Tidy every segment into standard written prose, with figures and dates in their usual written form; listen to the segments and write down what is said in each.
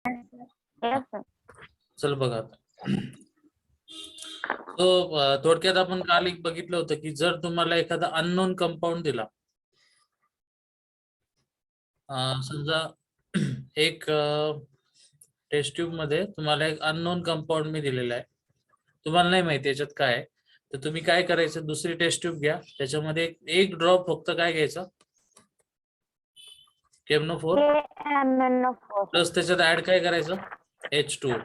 Yes, sir. चल बघा आता. तो थोडक्यात आपण काल एक बघितलं होतं की जर तुम्हाला एखादा अननोन कंपाऊंड दिला, समजा एक टेस्ट ट्यूब मध्ये तुम्हाला एक अननोन कंपाऊंड मी दिलेला आहे, तुम्हाला नाही माहिती याच्यात काय आहे, तर तुम्ही काय करायचं, दुसरी टेस्ट ट्यूब घ्या, त्याच्यामध्ये एक ड्रॉप फक्त काय घ्यायचं, केमनो 4 KMNO4. प्लस त्याच्यात ऍड काय करायचं, H2O.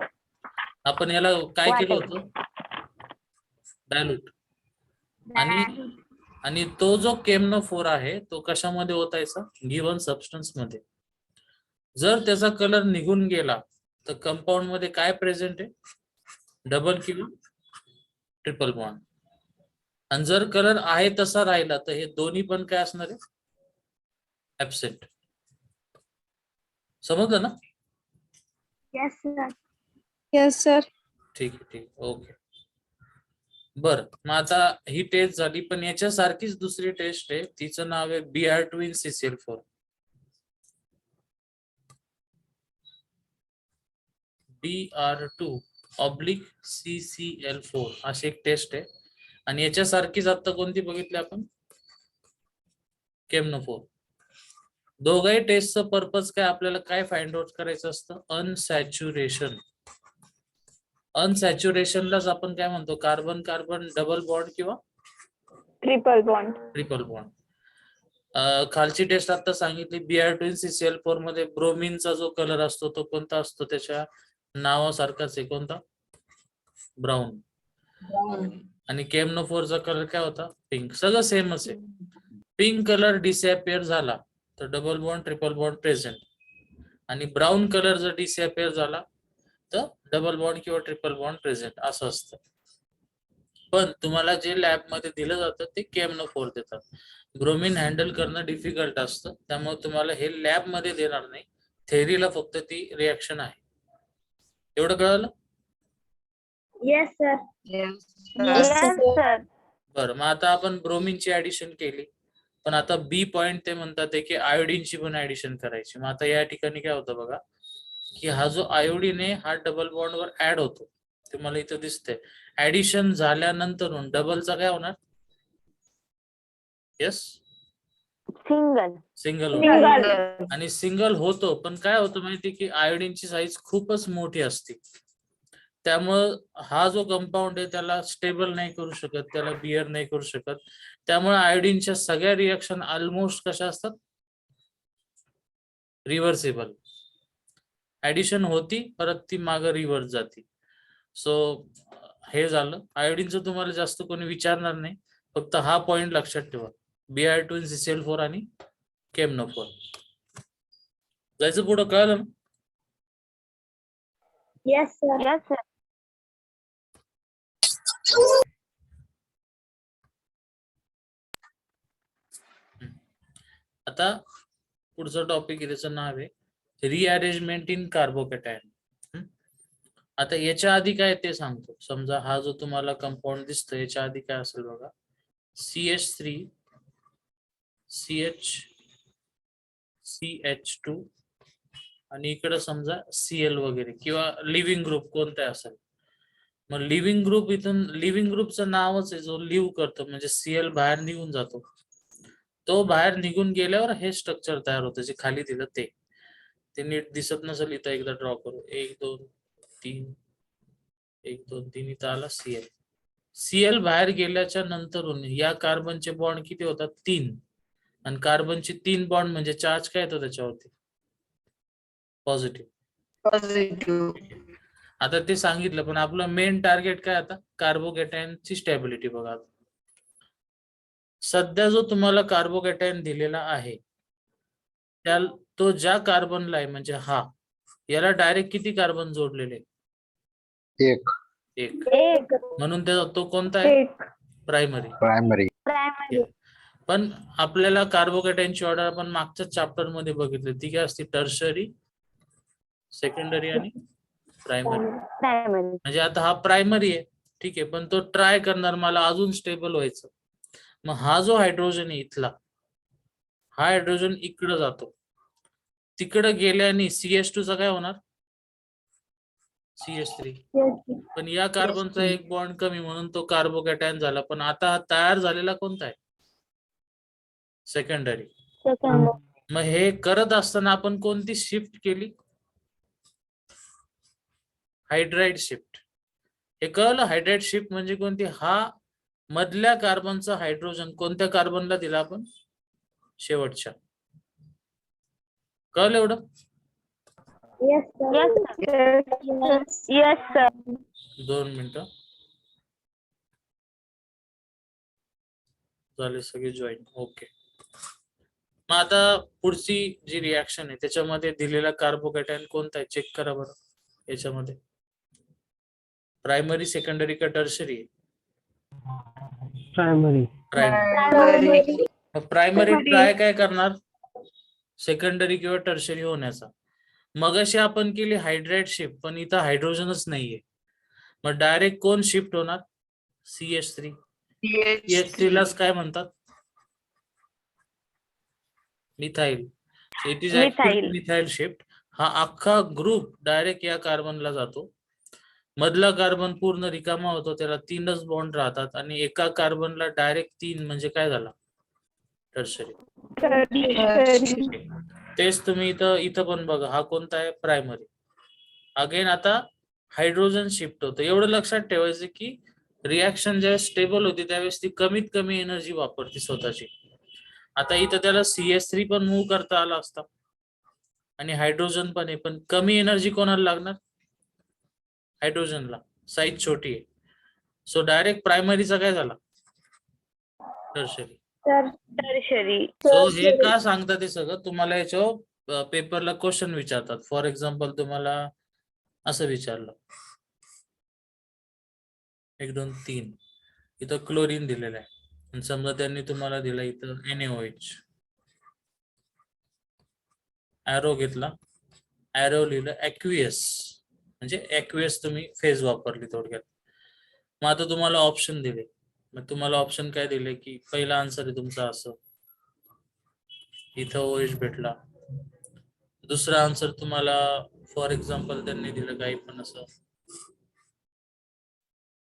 आपण याला काय केलं होतं, डायल्यूट. आणि तो जो केमनो 4 आहे तो कशामध्ये ओतायचा, गिव्हन सबस्टन्स मध्ये. जर त्याचा कलर निघून गेला तर कंपाऊंड मध्ये काय प्रेझेंट आहे, डबल किंवा ट्रिपल बॉन्ड. आणि जर कलर आहे तसा राहिला तर हे दोन्ही पण काय असणार आहे, ऍब्सेंट. समजलं ना? Yes, sir. Yes, sir. ठीक आहे, ठीक, ओके. बर, मग आता ही टेस्ट झाली, पण याच्यासारखीच दुसरी टेस्ट आहे, तिचं नाव आहे Br2 CCl4. Br2/CCl4 अशी एक टेस्ट आहे. आणि याच्यासारखीच आता कोणती बघितली आपण, केमनो 4. दोघाही टेस्टचं पर्पज काय, आपल्याला काय फाइंड आउट करायचं असतं, अनसॅच्युरेशन. अनसॅच्युरेशनलाच आपण काय म्हणतो, कार्बन कार्बन डबल बॉन्ड किंवा Triple bond. Triple bond. खालची टेस्ट आता सांगितली, Br2 CCl4 मध्ये ब्रोमिनचा जो कलर असतो तो कोणता असतो, त्याच्या नावासारखाच आहे, कोणता, ब्राऊन. आणि केमनो 4 चा कलर काय होता, पिंक. सगळं सेमच आहे. पिंक कलर डिसअपिअर झाला तर double bond triple bond present, आणि ब्राऊन कलर जर डिसअपिअर झाला तर डबल बॉन्ड किंवा ट्रिपल बॉन्ड प्रेझेंट, असं असतं. पण तुम्हाला जे लॅब मध्ये दिलं जातं ते केमनो 4 देतात. ब्रोमिन हँडल करणं डिफिकल्ट असतं, त्यामुळे तुम्हाला हे लॅब मध्ये देणार नाही, थेअरीला फक्त ती रिॲक्शन आहे. एवढं कळलं? Yes, sir. Yes, Yes, sir. बरं, मग आता आपण ब्रोमिनची ऍडिशन केली, पण आता बी पॉइंट ते म्हणतात आहे की आयोडीनची पण ऍडिशन करायची. मग आता या ठिकाणी काय होतं बघा, की हा जो आयोडीन आहे हा डबल बॉन्ड वर ऍड होतो, ते मला इथं दिसतंय. ऍडिशन झाल्यानंतर डबलचा काय होणार, यस, Single. सिंगल होणार. Single. आणि सिंगल होतो, पण काय होतं माहिती की आयोडीनची साईज खूपच मोठी असते, त्यामुळं हा जो कंपाऊंड आहे त्याला स्टेबल नाही करू शकत, त्याला बिअर नाही करू शकत. त्यामुळे आयोडीनच्या सगळ्या रिएक्शन ऑलमोस्ट कशा असतात, रिव्हर्सेबल. ऍडिशन होती परत ती मागे रिव्हर्स जाते. सो हे झालं. आयोडीनचं तुम्हाला जास्त कोणी विचारणार नाही, फक्त हा पॉइंट लक्षात ठेवा, Br2 CCl4 आणि केमनो 4. जायचं पुढं, कळलं ना? Yes, sir. Yes, sir. आता पुढचं टॉपिक आहे, त्याचं नाव आहे रिअरेंजमेंट इन कार्बोकॅटायन. आता याच्या आधी काय ते सांगतो. समजा हा जो तुम्हाला कंपाऊंड दिसतो याच्या आधी काय असेल बघा, CH3 CH CH2 आणि इकडे समजा Cl वगैरे, किंवा लिव्हिंग ग्रुप कोणता असेल. मग लिव्हिंग ग्रुप, इथून लिव्हिंग ग्रुपचं नावच आहे, जो लिव्ह करतो, म्हणजे Cl बाहेर निघून जातो. तो बाहेर निघून गेल्यावर हे स्ट्रक्चर तयार होतं जे खाली दिलं ते. ते नीट दिसत नसेल इथं, एकदा ड्रॉ करू. 1 2 3 1 2 3, इथं आला Cl बाहेर गेल्याच्या नंतरून या कार्बनचे बॉन्ड किती होतात, 3. आणि कार्बनचे 3 बॉन्ड म्हणजे चार्ज काय येतो त्याच्यावरती, पॉझिटिव्ह. Positive. आता ते सांगितलं, पण आपलं मेन टार्गेट काय आता, कार्बोकॅटायनची स्टॅबिलिटी. बघा, सध्या जो तुम्हाला कार्बोकॅटायन दिलेला आहे त्या तो ज्या कार्बनला आहे, म्हणजे हा, याला डायरेक्ट किती कार्बन जोडलेले, एक. एक. म्हणून तो कोणता आहे, प्रायमरी. प्रायमरी. Primary. पण आपल्याला कार्बोकॅटायनची ऑर्डर आपण मागच्या चॅप्टर मध्ये बघितली, ती काय असते, टर्शरी, सेकंडरी आणि प्रायमरी. Primary. म्हणजे आता हा प्रायमरी आहे, ठीक आहे, पण तो ट्राय करणार मला अजून स्टेबल व्हायचं. मग हा जो हायड्रोजन आहे इथला, हा हायड्रोजन इकडे जातो, तिकडे गेल्याने CH2 चा काय होणार, CH3. Yes. पण या कार्बनचा एक बॉन्ड कमी म्हणून तो कार्बोकॅटायन झाला. पण आता हा तयार झालेला कोणता आहे? सेकंडरी. Second. मग हे करत असताना आपण कोणती शिफ्ट केली? Hydride shift. हे कळलं? हायड्राइड शिफ्ट म्हणजे कोणती? हा मधल्या कार्बनचा हायड्रोजन कोणत्या कार्बनला दिला आपण? शेवटच्या. कळलं एवढं? Yes, sir. Yes, sir. 2 मिनिटं. झाले सगळे जॉईन. ओके. मग आता पुढची जी रिॲक्शन आहे त्याच्यामध्ये दिलेला कार्बोकॅटायन कोणता आहे? चेक करा बरं याच्यामध्ये. प्रायमरी, सेकंडरी का tertiary? Primary. Primary. Primary try काय करणार? सेकंडरी किंवा टर्शरी होण्याचा. मगाशी आपण केली हायड्राइड शिफ्ट, पण इथं हायड्रोजनच नाहीये. मग डायरेक्ट कोण शिफ्ट होणार? CH3. CH3 लाच काय म्हणतात? Methyl. It is methyl. Methyl shift. हा अख्खा ग्रुप डायरेक्ट या कार्बनला जातो. मधला कार्बन पूर्ण रिकामा होतो, त्याला 3च बॉन्ड राहतात आणि एका कार्बनला डायरेक्ट 3 म्हणजे काय झाला? टर्शरी. तेच तुम्ही इथं पण बघा, हा कोणता आहे? प्रायमरी. अगेन आता हायड्रोजन शिफ्ट होतं. एवढं लक्षात ठेवायचं की रिॲक्शन ज्यावेळेस स्टेबल होती त्यावेळेस ती कमीत कमी एनर्जी वापरते स्वतःची. आता इथं त्याला CH3 पण मूव्ह करता आला असता आणि हायड्रोजन पण आहे, पण कमी एनर्जी कोणाला लागणार? हायड्रोजनला. साईज छोटी आहे. सो डायरेक्ट प्रायमरीचा काय झाला? टर्शरी. Tertiary. सो हे का सांगतात ते सगळं? तुम्हाला याच्यावर पेपरला क्वेश्चन विचारतात. फॉर एक्झाम्पल तुम्हाला असं विचारलं, 1 2 3 इथं क्लोरीन दिलेलं आहे आणि समजा त्यांनी तुम्हाला दिलं इथं NaOH. ॲरो घेतला, ॲरो लिहिलं ॲक्वियस, म्हणजे ॲक्वियस तुम्ही फेज वापरली थोडक्यात. मग आता तुम्हाला ऑप्शन दिले. मग तुम्हाला ऑप्शन काय दिले की पहिला आन्सर आहे तुमचा असं, इथं OH भेटला. दुसरा आन्सर तुम्हाला फॉर एक्झाम्पल त्यांनी दिलं काही पण असं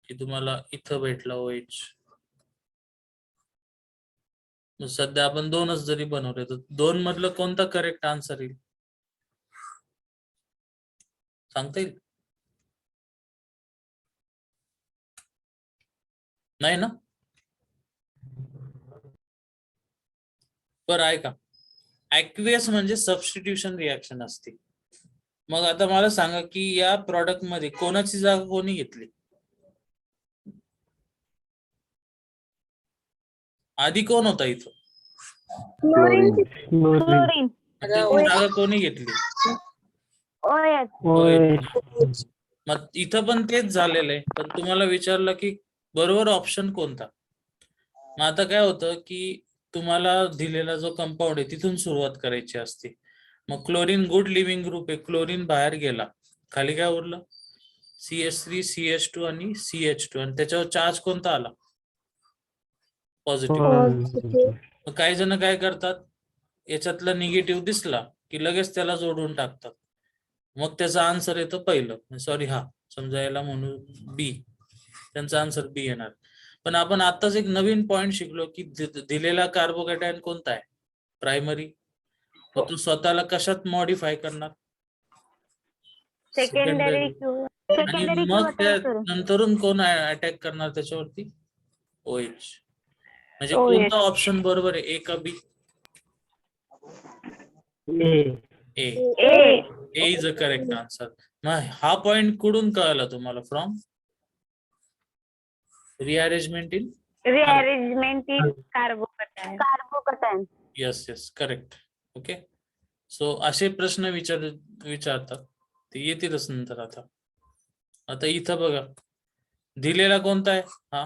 की तुम्हाला इथं भेटला OH. सध्या आपण 2च जरी बनवले तर 2 मधलं कोणता करेक्ट आन्सर येईल? सांगता येईल? नाही ना? बरं ऐका, ॲक्वियस म्हणजे सबस्टिट्यूशन रिॲक्शन असते. मग आता मला सांगा की या प्रॉडक्ट मध्ये कोणाची जागा कोणी घेतली? आधी कोण होता इथं? Chlorine. क्लोरीन. Chlorine. त्याची जागा कोणी घेतली? OH. मग इथं पण तेच झालेलं आहे, पण तुम्हाला विचारलं की बरोबर ऑप्शन कोणता? मग आता काय होतं की तुम्हाला दिलेला जो कंपाऊंड आहे तिथून सुरुवात करायची असते. मग क्लोरीन गुड लिव्हिंग ग्रुप आहे, क्लोरीन बाहेर गेला, खाली काय उरलं? CH3, CH2 आणि CH2 आणि त्याच्यावर चार्ज कोणता आला? पॉझिटिव्ह. मग काही जण काय करतात, याच्यातला निगेटिव्ह दिसला की लगेच त्याला जोडून टाकतात. मग त्याचा आन्सर येतो पहिलं, सॉरी हा समजा याला म्हणू बी, त्यांचा आन्सर बी येणार. पण आपण आताच एक नवीन पॉइंट शिकलो की दिलेला कार्बोकॅटायन कोणता आहे? प्रायमरी. मग तो स्वतःला कशात मॉडिफाय करणार? Secondary. आणि मग त्या नंतरून कोण अटॅक करणार त्याच्यावरती? OH. म्हणजे कोणता ऑप्शन बरोबर आहे? ए का बी? ए. ए इज अ करेक्ट आन्सर. मग हा पॉइंट कुठून कळाला तुम्हाला? From rearrangement in Rearrangement in carbocation. Yes yes correct. Okay. So असे प्रश्न विचारतात ते येतीलच नंतर. आता इथं बघा दिलेला कोणता आहे? हा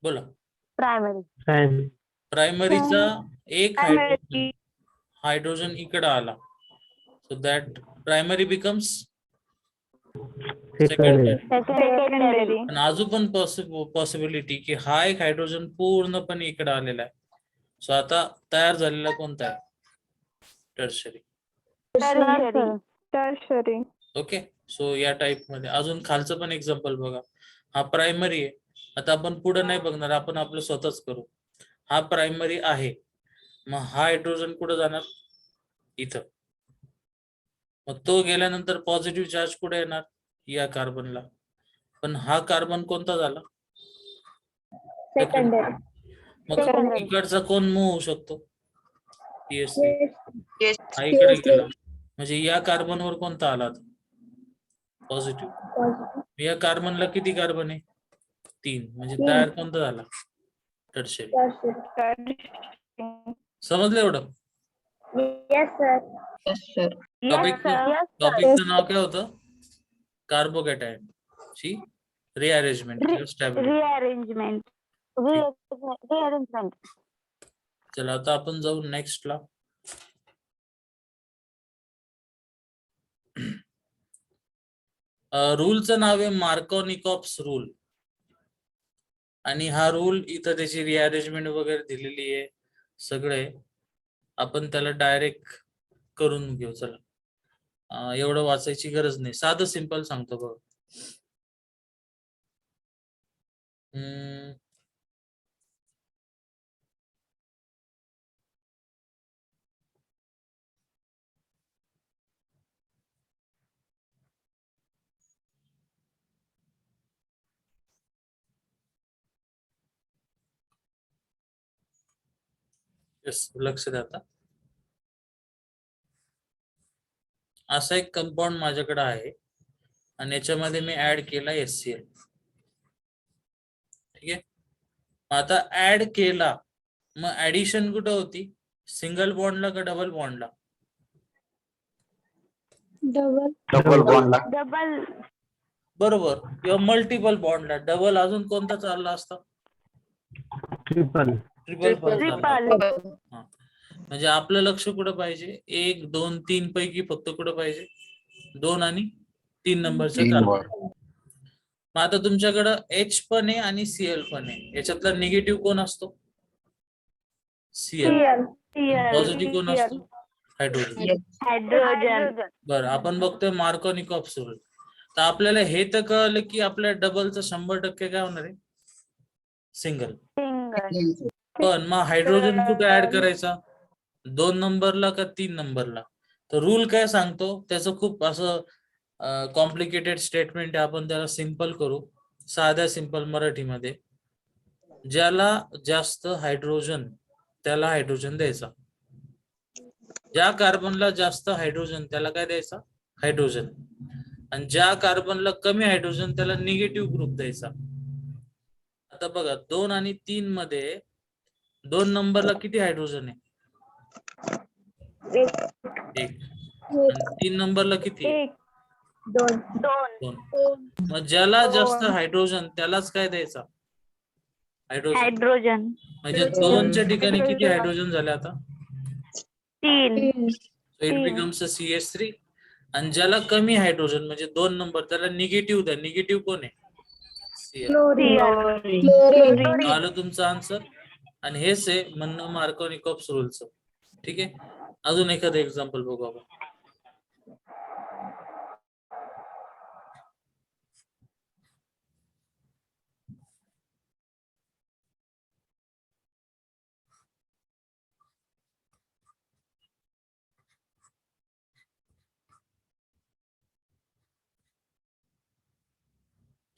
बोला. Primary. प्रायमरीचा एक हायड्रोजन इकडे आला, so that primary becomes secondary. Secondary. पण अजून पण पॉसिबिलिटी की हा एक हायड्रोजन पूर्णपणे इकडे आलेला आहे. सो आता तयार झालेला कोणता आहे? Tertiary. Tertiary. Tertiary. Okay. So या टाइप मध्ये अजून खालचं पण एक्झाम्पल बघा. हा प्रायमरी आहे. आता आपण पुढे नाही बघणार, आपण आपलं स्वतःच करू. हा प्रायमरी आहे, मग हा हायड्रोजन कुठं जाणार? इथं. मग तो गेल्यानंतर पॉझिटिव्ह चार्ज कुठे येणार? या कार्बनला. पण हा कार्बन कोणता झाला? सेकंडरी. मग Secondary. इकडचा कोण मूव्ह होऊ शकतो? PS3. Yes. हा इकडे गेला, म्हणजे या कार्बनवर कोणता आला? पॉझिटिव्ह. या कार्बनला किती कार्बन आहे? 3. म्हणजे तयार कोणता झाला? टर्शरी. समजलं एवढं? Yes, sir. Yes, sir. टॉपिकचं नाव काय होतं? कार्बोकॅटायन ची रिअरेंजमेंट किंवा स्टॅबिलिटी. Rearrangement. चला आता आपण जाऊ नेक्स्ट ला. रूलचं नाव आहे मार्कोनिकॉप्स रूल. आणि हा रूल इथं त्याची रिअरेंजमेंट वगैरे दिलेली आहे सगळे. आपण त्याला डायरेक्ट करून घेऊ. चला, एवढं वाचायची गरज नाही, साधं सिंपल सांगतो बघ. लक्ष द्या आता. असा एक कंपाऊंड माझ्याकडे आहे आणि याच्यामध्ये मी ऍड केला HCl. ठीक आहे. आता ऍड केला, मग ऍडिशन कुठं होती? सिंगल बॉन्डला का डबल बॉन्डला? डबल बॉन्डला. Double. बरोबर. किंवा मल्टिपल बॉन्डला. डबल अजून कोणता चालला असता? ट्रिपल म्हणजे आपलं लक्ष कुठं पाहिजे? 1, 2, 3 पैकी फक्त कुठं पाहिजे? 2 आणि 3 नंबरच्या 3 वर. कार्बन. मग आता तुमच्याकडं H पण आहे आणि Cl पण आहे. याच्यातला निगेटिव्ह कोण असतो? Cl. पॉझिटिव्ह कोण असतो? हायड्रोजन. Hydrogen. बरं, आपण बघतोय मार्कोनिकॉप्स रूल. तर आपल्याला हे तर कळलं की आपल्या डबलचं 100% काय होणार आहे? सिंगल. Single. पण मग हायड्रोजन कुठे ऍड करायचा? 2 नंबरला का 3 नंबरला? तर रूल काय सांगतो? त्याचं खूप असं कॉम्प्लिकेटेड स्टेटमेंट आहे. आपण त्याला सिंपल करू, साध्या सिंपल मराठीमध्ये. ज्याला जास्त हायड्रोजन त्याला हायड्रोजन द्यायचा. ज्या कार्बनला जास्त हायड्रोजन त्याला काय द्यायचा? हायड्रोजन. आणि ज्या कार्बनला कमी हायड्रोजन त्याला निगेटिव्ह ग्रुप द्यायचा. आता बघा, 2 आणि 3 मध्ये 2 नंबरला किती हायड्रोजन आहे? 1. आणि 3 नंबरला किती? 2. मग ज्याला जास्त हायड्रोजन त्यालाच काय द्यायचा? हायड्रोजन. म्हणजे 2च्या ठिकाणी किती हायड्रोजन झाले आता? 3. It becomes CH3. आणि ज्याला कमी हायड्रोजन म्हणजे 2 नंबर त्याला निगेटिव्ह द्या. निगेटिव्ह कोण आहे? Cl. आलं तुमचं आन्सर. आणि हेच आहे म्हणणं मार्कोनिकॉप्स रूलचं. ठीक आहे. अजून एखादं एक्झाम्पल बघू आपण.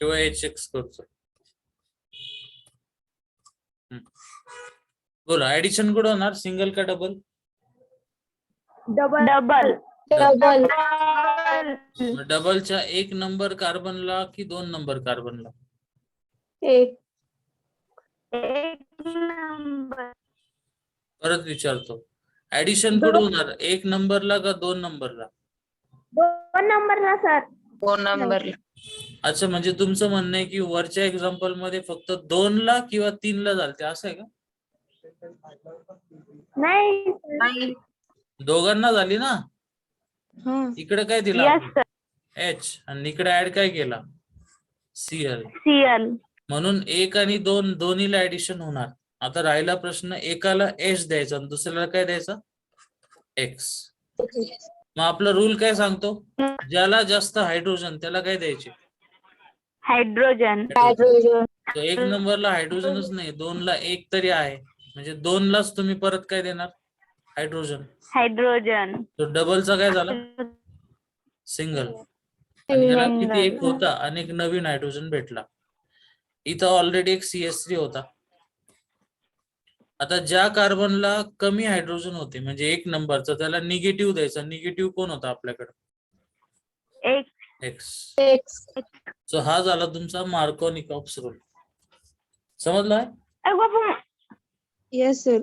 किंवा HX करतो. बोला, ऍडिशन कुठं होणार? सिंगल का डबल? Double. डबलच्या 1 नंबर कार्बनला की 2 नंबर कार्बनला? 1. 1 number. परत विचारतो, ऍडिशन कुठं होणार? 1 नंबरला का 2 नंबरला? 2 नंबरला सर. 2 नंबरला. अच्छा, म्हणजे तुमचं म्हणणं आहे की वरच्या एक्झाम्पल मध्ये फक्त 2 ला किंवा 3 ला झालते, असं आहे का? नाही. दोघांना झाली ना. इकडे काय दिला? Yes, sir. H. आणि इकडे ऍड काय केला? Cl. Cl. म्हणून 1 आणि 2 दोन्हीला ऍडिशन होणार. आता राहिला प्रश्न, एकाला H द्यायचा आणि दुसऱ्याला काय द्यायचा? X. मग आपला रूल काय सांगतो, ज्याला जास्त हायड्रोजन त्याला काय द्यायचे, हायड्रोजन. हायड्रोजन. तर 1 नंबरला हायड्रोजनच नाही, 2 ला 1 तरी आहे, म्हणजे 2 लाच तुम्ही परत काय देणार, हायड्रोजन. हायड्रोजन. तो डबलचा काय झाला, सिंगल. आणि याला किती एक होता आणि एक नवीन हायड्रोजन भेटला. इथं ऑलरेडी एक CH3 होता. आता ज्या कार्बनला कमी हायड्रोजन होते म्हणजे 1 नंबरचा, त्याला निगेटिव्ह द्यायचा. निगेटिव्ह कोण होता आपल्याकडे, एक. एक्स. एक्स. सो हा झाला तुमचा मार्कोनिकॉप्स रूल. समजलाय? Yes sir.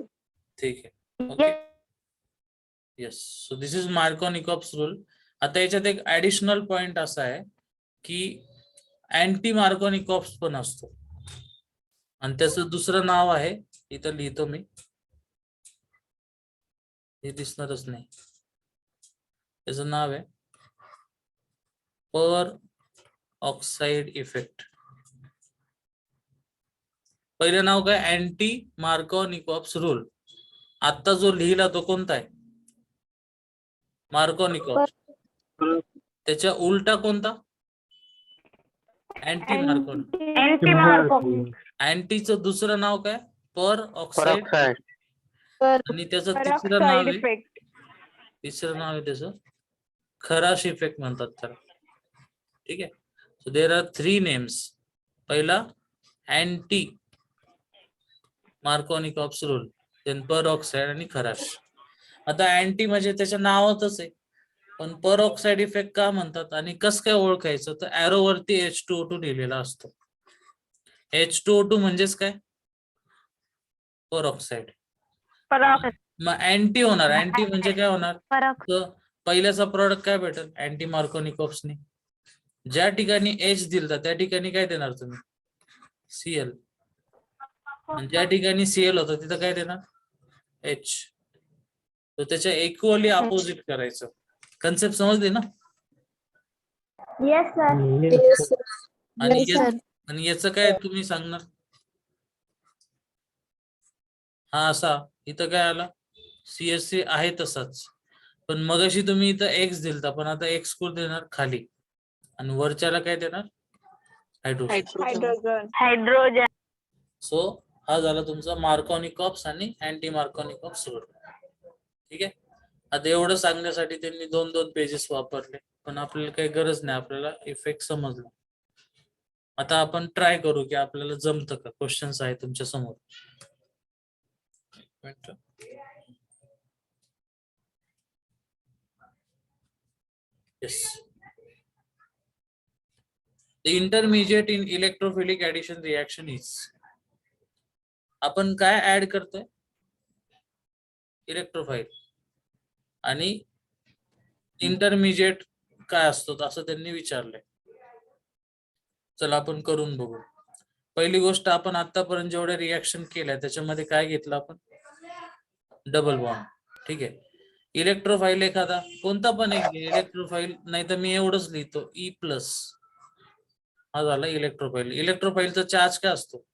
ठीक आहे. Okay. Yes. So this is Markovnikov's rule. आता याच्यात एक ऍडिशनल पॉइंट असा आहे की अँटी मार्कोनिकॉप्स पण असतो आणि त्याचं दुसरं नाव आहे, इथं लिहितो मी, हे दिसणारच नाही, त्याचं नाव आहे पर ऑक्साइड इफेक्ट. पहिलं नाव काय, अँटी मार्कोनिकॉप्स रूल. आता जो लिहिला तो कोणता आहे, मार्कोनिकॉप्स. त्याच्या उलटा कोणता, अँटी मार्कोनिकॉप्स. Anti Marko. अँटीचं दुसरं नाव काय, पर ऑक्साइड. Peroxide. आणि त्याचं तिसरं नाव पेरॉक्साइड आहे, इफेक्ट. तिसरं नाव आहे त्याचं खराश इफेक्ट म्हणतात त्याला. ठीक आहे. So there are 3 names. पहिला अँटी मार्कोनिकॉप्स रूल, देन पर ऑक्साइड आणि खराश. आता अँटी म्हणजे त्याच्या नावातच आहे, पण पर ऑक्साइड इफेक्ट का म्हणतात आणि कसं काय ओळखायचं, तर ऍरो वरती H2O2 लिहिलेला असतो. H2O2 म्हणजेच काय, पर ऑक्साइड. मग अँटी होणार, अँटी म्हणजे काय होणार, तर पहिल्याचा प्रोडक्ट काय भेटेल, अँटी मार्कोनिकॉप्सने. ज्या ठिकाणी H दिलता त्या ठिकाणी काय देणार तुम्ही, Cl. आणि ज्या ठिकाणी Cl होतं तिथं काय देणार, H. तर त्याच्या इक्वली अपोजिट करायचं. कन्सेप्ट समजली ना. Yes sir. Yes sir. आणि याचं काय तुम्ही सांगणार, हा असा इथं काय आला, CH3 आहे तसाच, पण मगाशी तुम्ही इथं X दिलता, पण आता X कुठे देणार, खाली, आणि वरच्याला काय देणार, हायड्रोजन. हायड्रोजन. सो हा झाला तुमचा मार्कोनिकॉप्स आणि अँटी मार्कोनिकॉप्स रूल. ठीक आहे. आता एवढं सांगण्यासाठी त्यांनी 2-2 पेजेस वापरले, पण आपल्याला काही गरज नाही, आपल्याला इफेक्ट समजला. आता आपण ट्राय करू की आपल्याला जमतं का. क्वेश्चन्स आहे तुमच्या समोर. Yes. The intermediate in electrophilic addition reaction is. आपण काय ऍड करतोय, इलेक्ट्रोफाइल. आणि इंटरमिजिएट काय असतो असं त्यांनी विचारलंय. चला आपण करून बघू. पहिली गोष्ट, आपण आतापर्यंत जेवढे रिएक्शन केल्या त्याच्यामध्ये काय घेतलं आपण, डबल बॉन्ड. ठीक आहे. इलेक्ट्रोफाइल एखादा कोणता पण एक इलेक्ट्रोफाइल, नाही तर मी एवढंच लिहितो E+. हा झाला इलेक्ट्रोफाइल. इलेक्ट्रोफाइलचा चार्ज काय असतो,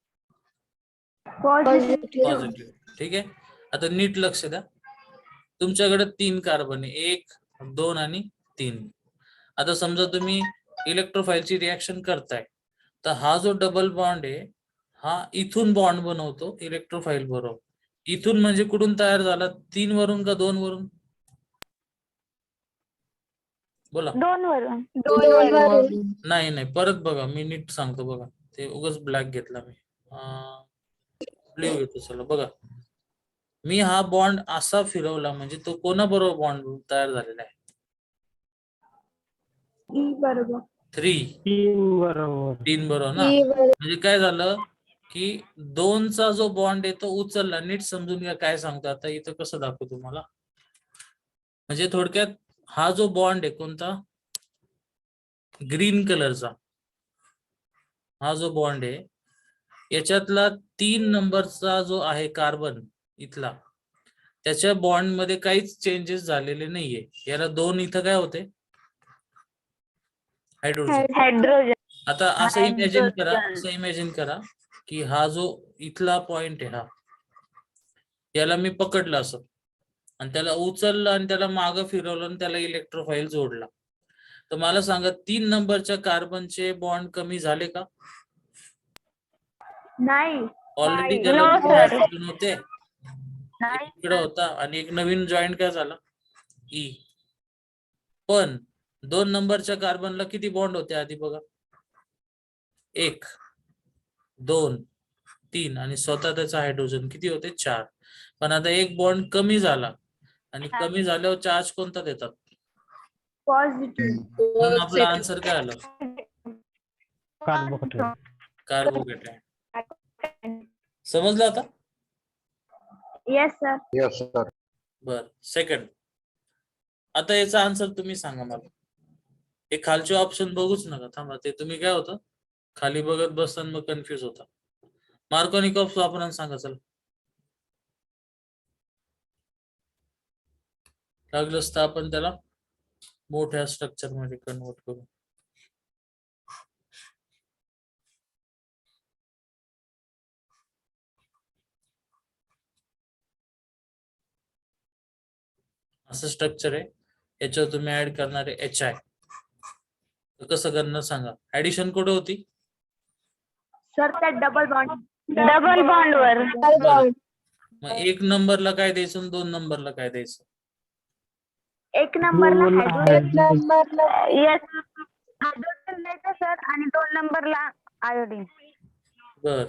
पॉझिटिव्ह. ठीक आहे. आता नीट लक्ष द्या, तुमच्याकडे 3 कार्बन आहे, 1, 2 आणि 3. आता समजा तुम्ही इलेक्ट्रोफाइलची रिएक्शन करताय, तर हा जो डबल बॉन्ड आहे हा इथून बॉन्ड बनवतो इलेक्ट्रोफाइल बरोबर. इथून म्हणजे कुठून तयार झाला, 3 वरून का 2 वरून, बोला. 2 वरून. नाही नाही, परत बघा, मी नीट सांगतो बघा, ते उगाच ब्लॅक घेतला मी, ब्ल्यू घेतो. चला बघा, मी हा बॉन्ड असा फिरवला म्हणजे तो कोणाबरोबर बॉन्ड तयार झालेला आहे, 3 बरोबर ना. म्हणजे काय झालं की 2चा जो बॉन्ड आहे तो उचलला. नीट समजून घ्या काय सांगतो आता, इथं कसं दाखवू तुम्हाला. म्हणजे थोडक्यात हा जो बॉन्ड आहे कोणता, ग्रीन कलरचा, हा जो बॉन्ड आहे याच्यातला 3 नंबरचा जो आहे कार्बन इथला, त्याच्या बॉन्ड मध्ये काहीच चेंजेस झालेले नाहीये. याला 2 इथं काय होते, हायड्रोजन. आता असं इमॅजिन करा की हा जो इथला पॉइंट आहे, हा याला मी पकडला असं, आणि त्याला उचललं आणि त्याला मागं फिरवलं आणि त्याला इलेक्ट्रोफाईल जोडला. तर मला सांगा 3 नंबरच्या कार्बनचे बॉन्ड कमी झाले का? नाही. ऑलरेडी No, त्याला sir. हायड्रोजन होते, एक नाही इकडे होता आणि एक नवीन जॉईंट काय झाला ई. पण 2 नंबरच्या कार्बनला किती बॉन्ड होते आधी बघा, 1 2 3 आणि स्वतः त्याचा हायड्रोजन किती होते 4. पण आता एक बॉन्ड कमी झाला आणि कमी झाल्यावर चार्ज कोणता देतात? पॉझिटिव्ह. म्हणून आपला आन्सर काय आलं? कार्बोकेटायन. समजलं आता? Yes sir. Yes, sir. बर. सेकंड, आता याचा आन्सर तुम्ही सांगा मला. हे खालचे ऑप्शन बघूच नका, थांबा. ते तुम्ही काय होतं खाली बघत बसताना मग कन्फ्युज होता. मार्कोनिकॉफ वापरून सांगा चला. लागलंच तर आपण त्याला मोठ्या स्ट्रक्चर मध्ये कन्वर्ट करू. असं स्ट्रक्चर आहे, याच्यावर तुम्ही ऍड करणार आहे HI. तर कसं करणार सांगा. ऍडिशन कुठे होती? सर त्या डबल बॉन्ड वर. मग 1 नंबरला काय द्यायचं आणि 2 नंबरला काय द्यायचं? 1 नंबरला हायड्रोजन. नंबरला येस, हायड्रोजन द्यायचं सर आणि 2 नंबरला आयोडीन. बर.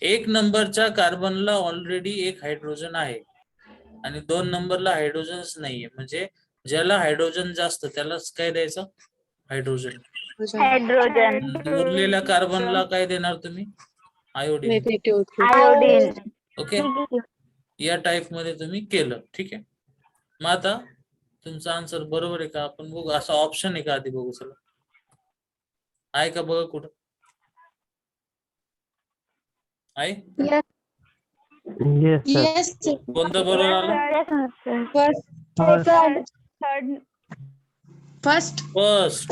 1 नंबरच्या कार्बनला ऑलरेडी एक हायड्रोजन आहे आणि 2 नंबरला हायड्रोजनच नाहीये, म्हणजे ज्याला हायड्रोजन जास्त त्यालाच काय द्यायचं? हायड्रोजन. हायड्रोजन. उरलेल्या कार्बनला काय देणार तुम्ही? आयोडीन. आयोडीन. ओके, या टाइप मध्ये तुम्ही केलं. ठीक आहे. मग आता तुमचा आन्सर बरोबर आहे का आपण बघू. असा ऑप्शन आहे का आधी बघू चला. आहे का बघा कुठं आहे? कोणतं बरोबर आलं? फर्स्ट. फर्स्ट.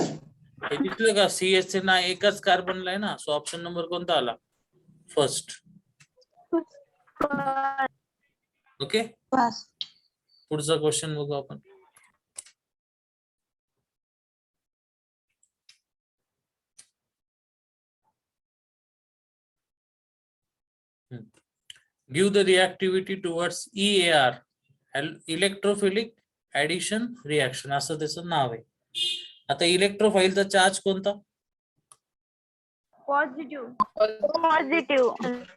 हे दिसलं का? CH ना एकच कार्बनला आहे ना, सो ऑप्शन नंबर कोणता आला? फर्स्ट. ओके, पुढचा क्वेश्चन बघू आपण. Give the reactivity towards EAR, electrophilic addition reaction, असं त्याचं नाव आहे. आता इलेक्ट्रोफाईलचा चार्ज कोणता? पॉझिटिव्ह.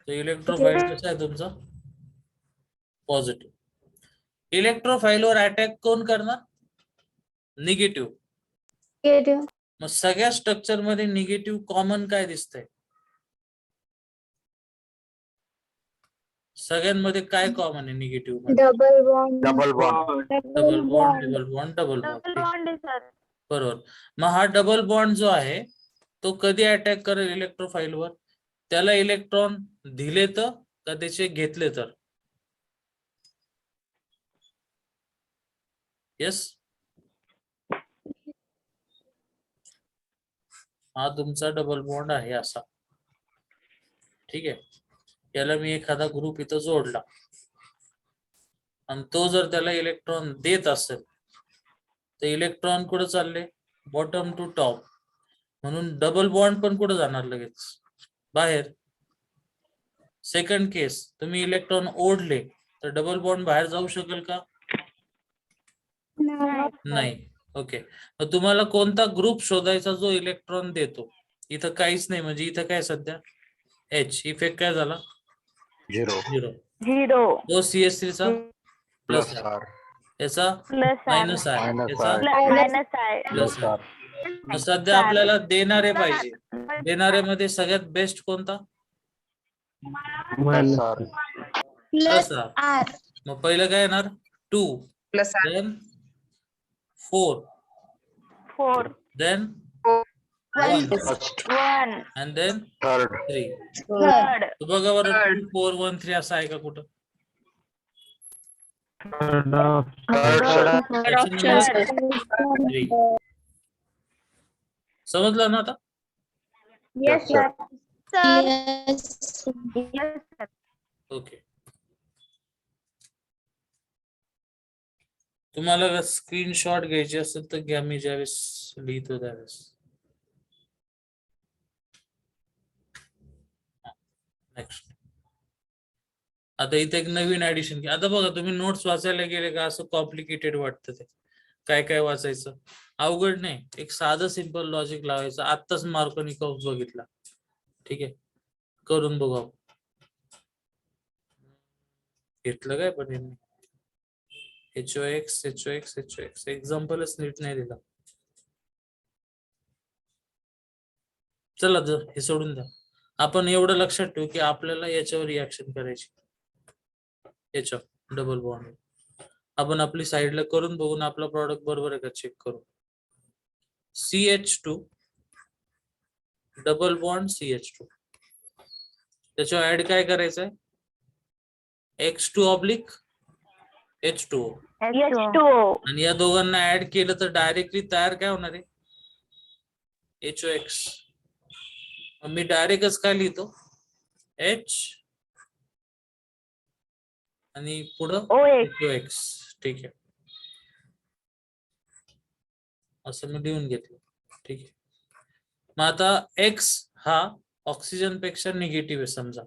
तो इलेक्ट्रोफाईल कसा आहे तुमचा? पॉझिटिव्ह. इलेक्ट्रोफाईलवर अटॅक कोण करणार? निगेटिव्ह. मग सगळ्या स्ट्रक्चर मध्ये निगेटिव्ह कॉमन काय दिसतंय? सगळ्यांमध्ये काय कॉमन आहे निगेटिव्ह मध्ये? Double bond. Double bond. Double bond, double bond, double bond. Bond sir. बरोबर. मग हा डबल बॉन्ड जो आहे तो कधी अटॅक करेल इलेक्ट्रोफाईलवर? त्याला इलेक्ट्रॉन दिले तर का त्याचे घेतले तर? येस, हा तुमचा डबल बॉन्ड आहे असा. ठीक आहे. याला मी एखादा ग्रुप इथं जोडला आणि तो जर त्याला इलेक्ट्रॉन देत असेल तर इलेक्ट्रॉन कुठं चालले? Bottom to top. म्हणून डबल बॉन्ड पण कुठं जाणार? लगेच बाहेर. सेकंड केस, तुम्ही इलेक्ट्रॉन ओढले तर डबल बॉन्ड बाहेर जाऊ शकेल का? नाही. ओके, तर तुम्हाला कोणता ग्रुप शोधायचा जो इलेक्ट्रॉन देतो? इथं काहीच नाही, म्हणजे इथं काय सध्या H इफेक्ट काय झाला? Zero. 0 तो CH3 चा Plus प्लस, R. याचा प्लस मायनस आहे, Minus याचा आहे. मायनस आहे. प्लस Plus आहे. R. मग सध्या आपल्याला देणारे पाहिजे. देणाऱ्यामध्ये सगळ्यात बेस्ट कोणता? Plus R. Plus R. मग पहिलं काय येणार? 2, plus then 4, 4 then 1 First. 1 and then Third. 3. Third. तर बघा बरं, 2, 4, 1, 3 असं आहे का कुठं? Third, sir. Option number 3. समजलं ना आता? Yes sir. Sir. Yes sir. Okay. तुम्हाला स्क्रीनशॉट घ्यायचे असेल तर घ्या, मी ज्यावेळेस लिहितो त्यावेळेस. नेक्स्ट. आता इथे एक नवीन ऍडिशन घ्या. आता बघा, तुम्ही नोट्स वाचायला गेले का असं कॉम्प्लिकेटेड वाटतं ते. काय काय वाचायचं अवघड नाही, एक साधं सिंपल लॉजिक लावायचं. आत्ताच मार्कोनिकॉफ बघितला, ठीक आहे, करून बघा. घेतलं काय पण HOX एक्झाम्पलच नीट नाही दिला. चला हे सोडून द्या. आपण एवढं लक्षात ठेवू की आपल्याला याच्यावर रिॲक्शन करायची, याच्यावर डबल बॉन्ड. आपण आपली साईडला करून बघून आपला प्रॉडक्ट बरोबर आहे का चेक करू. CH2 डबल बॉन्ड CH2, त्याच्यावर ऍड काय करायचंय, X2 ऑब्लिक H2O. H2O. आणि या दोघांना ऍड केलं तर डायरेक्टली तयार काय होणार आहे, HOX. मी डायरेक्टच काय लिहितो, H आणि पुढं HOX. ठीक आहे, असं मी लिहून घेतलं. ठीक आहे, मग आता X हा ऑक्सिजन पेक्षा निगेटिव्ह आहे समजा,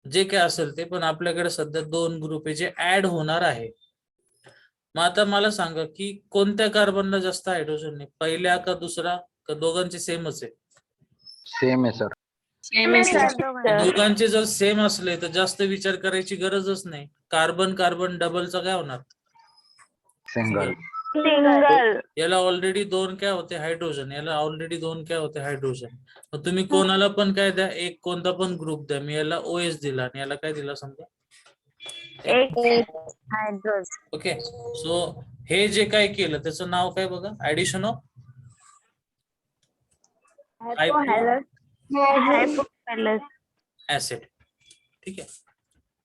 जे काय असेल ते. पण आपल्याकडे सध्या 2 ग्रुप आहे जे ऍड होणार आहे. मग आता मला सांगा की कोणत्या कार्बनला जास्त हायड्रोजन आहे, पहिल्या का दुसरा का दोघांचे सेमच आहे. सेम आहे सर. सेम आहे सर. दोघांचे जर सेम असले तर जास्त विचार करायची गरजच नाही. कार्बन कार्बन डबलचा काय होणार, सिंगल. सिंगल. याला ऑलरेडी 2 काय होते हायड्रोजन, याला ऑलरेडी 2 काय होते हायड्रोजन. मग तुम्ही कोणाला पण काय द्या, एक कोणता पण ग्रुप द्या. मी याला OH दिला आणि याला काय दिला समजा, एक हायड्रोजन. ओके. सो हे जे काय केलं त्याचं नाव काय बघा, ऍडिशन ऑफ ऍसिड. ठीक आहे.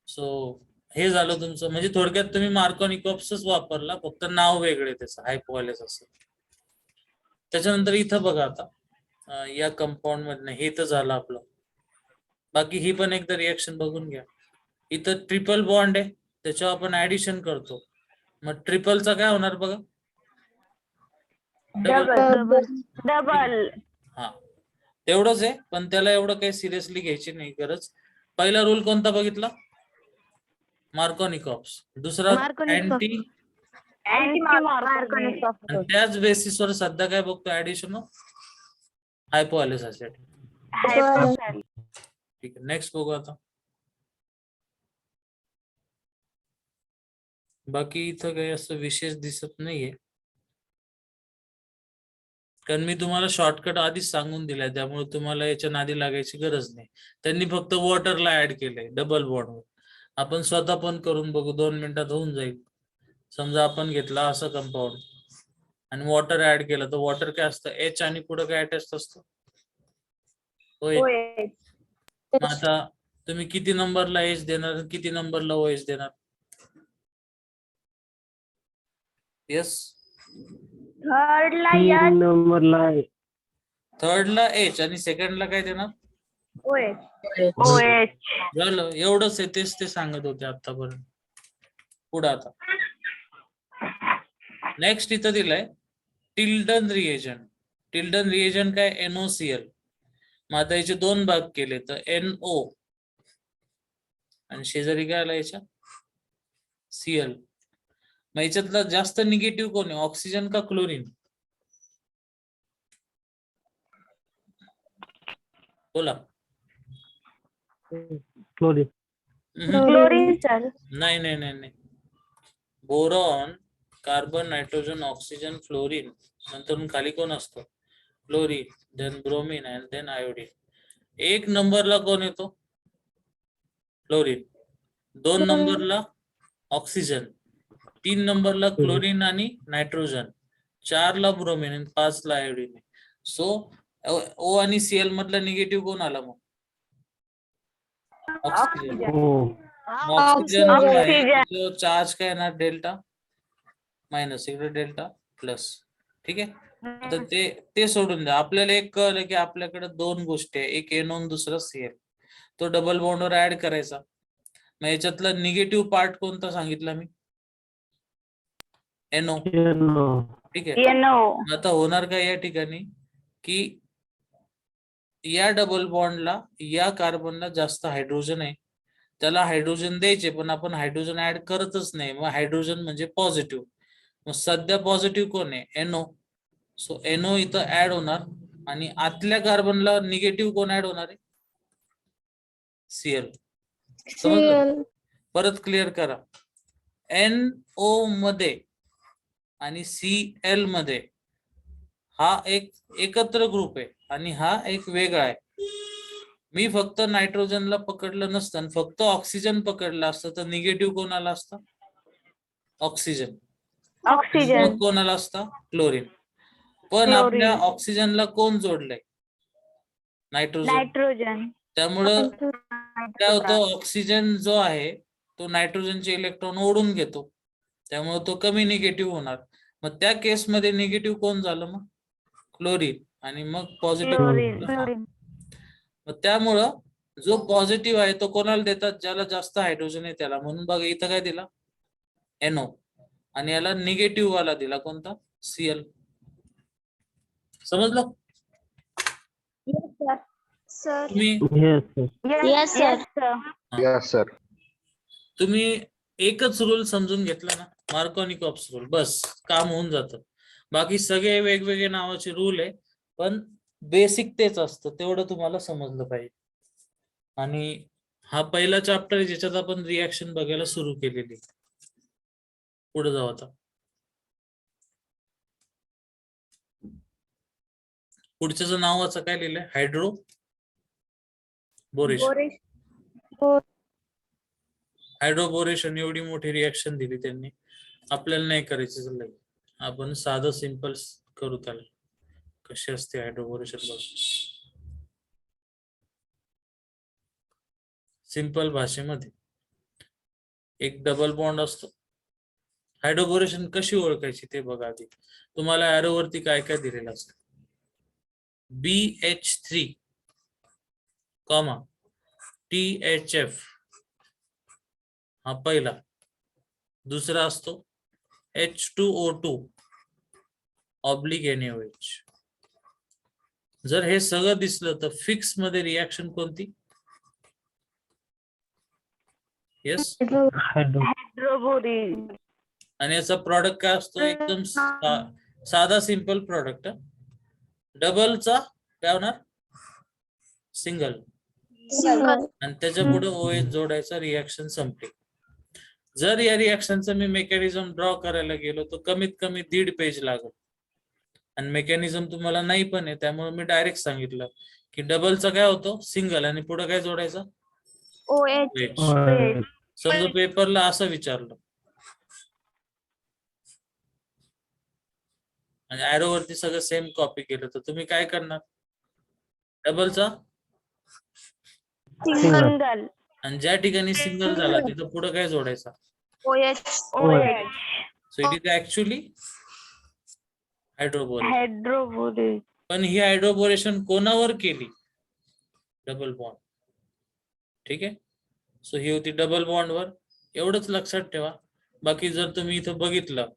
सो हे झालं तुमचं, म्हणजे थोडक्यात तुम्ही मार्कोनिकॉप्सच वापरला, फक्त नाव वेगळे त्याचं, हायपोअलेस असं. त्याच्यानंतर इथं बघा, आता या कंपाऊंड मधनं हे तर झालं आपलं. बाकी ही पण एकदा रिएक्शन बघून घ्या. इथं ट्रिपल बॉन्ड आहे, त्याच्यावर आपण ऍडिशन करतो. मग ट्रिपलचा काय होणार बघा, डबल. हा तेवढंच आहे, पण त्याला एवढं काही सिरियसली घ्यायची नाही गरज. पहिला रूल कोणता बघितला, मार्कोनिकॉप्स. दुसरा अँटी, आणि त्याच बेसिसवर सध्या काय बघतो, ऍडिशन ऑफ हायपोअलेस ऍसिड. ठीक आहे, नेक्स्ट बघू आता. बाकी इथं काही असं विशेष दिसत नाहीये, कारण मी तुम्हाला शॉर्टकट आधीच सांगून दिलाय, त्यामुळे तुम्हाला याच्या नादी लागायची गरज नाही. त्यांनी फक्त वॉटरला ऍड केलंय डबल बॉन्डवर. आपण स्वतः पण करून बघू, 2 मिनिटात होऊन जाईल. समजा आपण घेतला असं कंपाऊंड आणि वॉटर ऍड केलं, तर वॉटर काय असतं, H आणि पुढे काय अटॅच असतं, होय. मग आता तुम्ही किती नंबरला H देणार, किती नंबरला OH देणार, येस. थर्डला H आणि सेकंडला काय देणार, OH. झालं. एवढंच आहे, तेच ते सांगत होते आतापर्यंत. पुढे आता नेक्स्ट इथं दिलंय टिल्डन रिएजंट. टिल्डन रिएजंट काय, NOCl. मग आता याचे 2 भाग केले तर NO आणि शेजारी काय आला याच्या Cl. मग याच्यातला जास्त निगेटिव्ह कोण आहे, ऑक्सिजन का क्लोरीन, बोला. क्लोरीन. नाही नाही नाही नाही, boron, carbon, nitrogen, oxygen, fluorine, नंतर खाली कोण असतो, chlorine, then bromine and then iodine. 1 नंबरला कोण येतो, क्लोरीन. 2 नंबरला ऑक्सिजन, 3 नंबरला क्लोरीन आणि नायट्रोजन, 4 ला ब्रोमीन आणि 5 ला आयोडीन. सो O आणि Cl मधला निगेटिव्ह कोण आला मग, ऑक्सिजन. ऑक्सिजन चार्ज काय येणार, डेल्टा मायनस, इकडे डेल्टा प्लस. ठीक आहे. आता ते सोडून द्या. आपल्याला एक कळलं की आपल्याकडे 2 गोष्टी आहे, एक NO आणि दुसरा Cl. तो डबल बॉन्डवर ऍड करायचा. मग याच्यातला निगेटिव्ह पार्ट कोणता सांगितला मी, NO. ठीक आहे. NO. आता होणार काय या ठिकाणी की या डबल बॉन्डला या कार्बनला जास्त हायड्रोजन आहे, त्याला हायड्रोजन द्यायचे पण आपण हायड्रोजन ऍड करतच नाही. मग हायड्रोजन म्हणजे पॉझिटिव्ह. मग सध्या पॉझिटिव्ह कोण आहे? NO. सो NO इथं ऍड होणार आणि आतल्या कार्बनला निगेटिव्ह कोण ऍड होणार आहे? Cl. समजलं? परत क्लिअर करा. NO मध्ये आणि Cl मध्ये हा एक एकत्र ग्रुप आहे आणि हा एक वेगळा आहे. मी फक्त नायट्रोजनला पकडलं नसतं आणि फक्त ऑक्सिजन पकडलं असतं तर निगेटिव्ह कोणाला असतं? ऑक्सिजन. ऑक्सिजन. मग कोणाला असतं? क्लोरीन. पण आपल्या ऑक्सिजनला कोण जोडलंय? नायट्रोजन. नायट्रोजन. त्यामुळं काय होतं, ऑक्सिजन जो आहे तो नायट्रोजनचे इलेक्ट्रॉन ओढून घेतो, त्यामुळे तो कमी निगेटिव्ह होणार. मग त्या केसमध्ये निगेटिव्ह कोण झालं? मग क्लोरीन. आणि मग पॉझिटिव्ह. मग त्यामुळं जो पॉझिटिव्ह आहे तो कोणाला देतात? ज्याला जास्त हायड्रोजन आहे त्याला. म्हणून बघा इथं काय दिला? NO. आणि याला निगेटिव्ह वाला दिला कोणता? Cl. समजलं? सर. तुम्ही Yes, sir. Yes, sir. तुम्ही एकच रूल समजून घेतला ना, मार्कोनिकॉप्स रूल, बस काम होऊन जातं. बाकी सगळे वेगवेगळे नावाचे रूल आहे पण बेसिक तेच असतं, तेवढं तुम्हाला समजलं पाहिजे. आणि हा पहिला चॅप्टर आहे ज्याच्यात आपण रिॲक्शन बघायला सुरू केलेली. पुढे जाऊ आता. पुढच्याचं नाव असं काय लिहिलंय? हायड्रो बोरेशन. हायड्रोबोरेशन एवढी मोठी रिॲक्शन दिली त्यांनी. आपल्याला नाही करायची चाललंय, आपण साधं सिंपल करू त्याला. कशी असते हायड्रोबोरेशन बघ. सिंपल भाषेमध्ये एक डबल बॉन्ड असतो. हायड्रोबोरेशन कशी ओळखायची ते बघा आधी. तुम्हाला एरो वरती काय काय दिलेलं असतं? BH3, THF हा पहिला. दुसरा असतो H2O2 (NaOH). जर हे सगळं दिसलं तर फिक्स मध्ये रिॲक्शन कोणती? येस, हायड्रोबोरिक. आणि याचा प्रॉडक्ट काय असतो? एकदम साधा सिंपल प्रॉडक्ट. डबलचा काय होणार? सिंगल. आणि त्याच्या पुढे OH जोडायचा, रिॲक्शन संपली. जर या रिॲक्शनचं मी मेकॅनिझम ड्रॉ करायला गेलो तर कमीत कमी 1.5 पेज लागेल. आणि मेकॅनिझम तुम्हाला नाही पण आहे, त्यामुळे मी डायरेक्ट सांगितलं की डबलचा काय होतो? सिंगल. आणि पुढे काय जोडायचं? OH. समजा पेपरला असं विचारलं आणि एरो वरती सगळं सेम कॉपी केलं तर तुम्ही काय करणार? डबलचा सिंगल. आणि ज्या ठिकाणी सिंगल झाला तिथं पुढे काय जोडायचा? OH. So it is actually hydroboration. Hydroboric. पण ही हायड्रोबोरेशन कोणावर केली? Double bond. ठीक आहे. सो ही होती डबल बॉन्ड वर. एवढंच लक्षात ठेवा. बाकी जर तुम्ही इथं बघितलं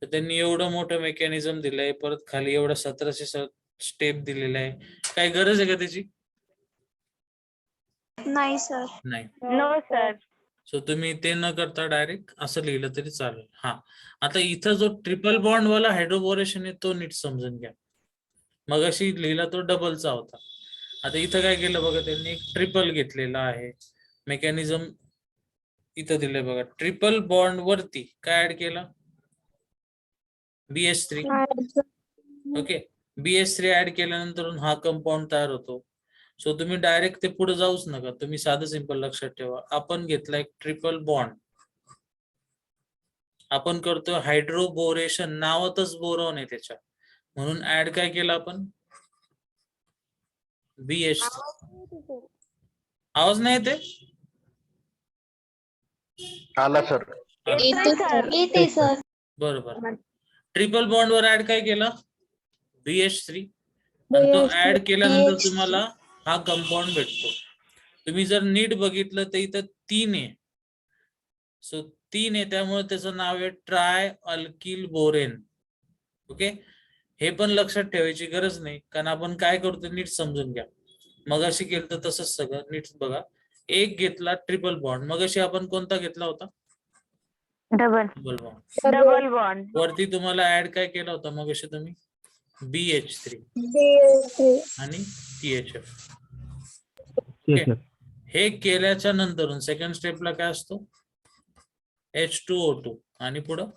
तर त्यांनी एवढं मोठं मेकॅनिझम दिलंय, परत खाली एवढं 1700 स्टेप दिलेलं आहे. काय गरज आहे का त्याची? नाही सर. नाही. No sir. सो तुम्ही ते न करता डायरेक्ट असं लिहिलं तरी चालेल. हा, आता इथं जो ट्रिपल बॉन्ड वाला हायड्रोबोरेशन आहे तो नीट समजून घ्या. मगाशी लिहिला तो डबलचा होता. आता इथं काय केलं बघा, त्यांनी एक ट्रिपल घेतलेला आहे. मेकॅनिझम इथं दिलंय बघा. ट्रिपल बॉन्ड वरती काय ऍड केलं? BH3. ओके, BH3 ऍड केल्यानंतर हा कंपाऊंड तयार होतो. सो तुम्ही डायरेक्ट ते पुढे जाऊच नका, तुम्ही साधं सिंपल लक्षात ठेवा. आपण घेतला एक ट्रिपल बॉन्ड, आपण करतोय हायड्रोबोरेशन. नावातच बोरॉन आहे त्याच्या, म्हणून ऍड काय केलं आपण? BH3. आवाज नाही येते? आला सर. येते सर. बरोबर. ट्रिपल बॉन्ड वर ऍड काय केलं? BH3. आणि तो ऍड केल्यानंतर तुम्हाला हा कंपाऊंड भेटतो. तुम्ही जर नीट बघितलं तर इथं 3 आहे. सो 3 आहे त्यामुळे त्याचं नाव आहे ट्राय अल्किल बोरेन. ओके, हे पण लक्षात ठेवायची गरज नाही, कारण आपण काय करतो नीट समजून घ्या. मगाशी केलं तर तसंच सगळं नीट बघा. एक घेतला ट्रिपल बॉन्ड, मगाशी आपण कोणता घेतला होता? Double triple bond. Double bond. वरती तुम्हाला ऍड काय केला होता मगाशी तुम्ही? BH3 आणि THF. हे केल्याच्या नंतर सेकंड स्टेपला काय असतो? H2O2 आणि पुढं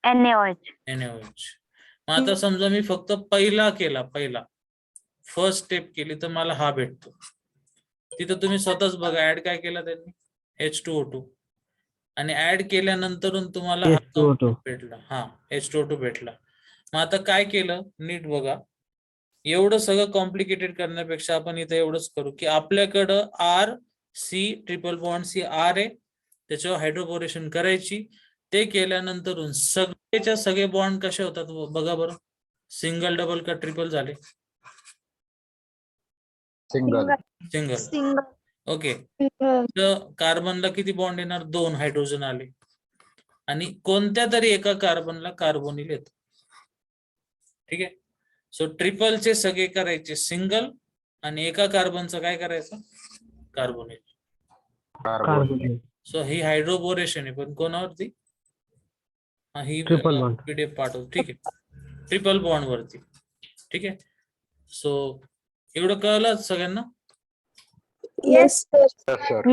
NaOH. NaOH. मग आता समजा मी फक्त पहिला केला, फर्स्ट स्टेप केली तर मला हा भेटतो. तिथं तुम्ही स्वतःच बघा ऍड काय केला त्यांनी? H2O2 आणि ऍड केल्यानंतर तुम्हाला हा H2O2 भेटला. हा, H2O2 भेटला. मग आता काय केलं नीट बघा. एवढं सगळं कॉम्प्लिकेटेड करण्यापेक्षा आपण इथे एवढंच करू की आपल्याकडं RC triple bond C R आहे, त्याच्यावर हायड्रोपोरेशन करायची. ते केल्यानंतर सगळेच्या सगळे बॉन्ड कसे होतात बघा बरं. सिंगल, डबल का ट्रिपल झाले? सिंगल. सिंगल. सिंगल. ओके, तर कार्बनला किती बॉन्ड येणार? 2 हायड्रोजन आले आणि कोणत्या तरी एका कार्बनला कार्बोनिल येत. ठीक आहे, सो ट्रिपलचे सगळे करायचे सिंगल आणि एका कार्बनचं काय करायचं? कार्बोनिल. कार्बन. सो ही हायड्रोपोरेशन आहे, पण कोणावरती? ही Triple bond. PDF पाठव. ठीक आहे, ट्रिपल बॉन्ड वरती. ठीक आहे, सो एवढं कळलं सगळ्यांना? Yes, sir. Yes, sir.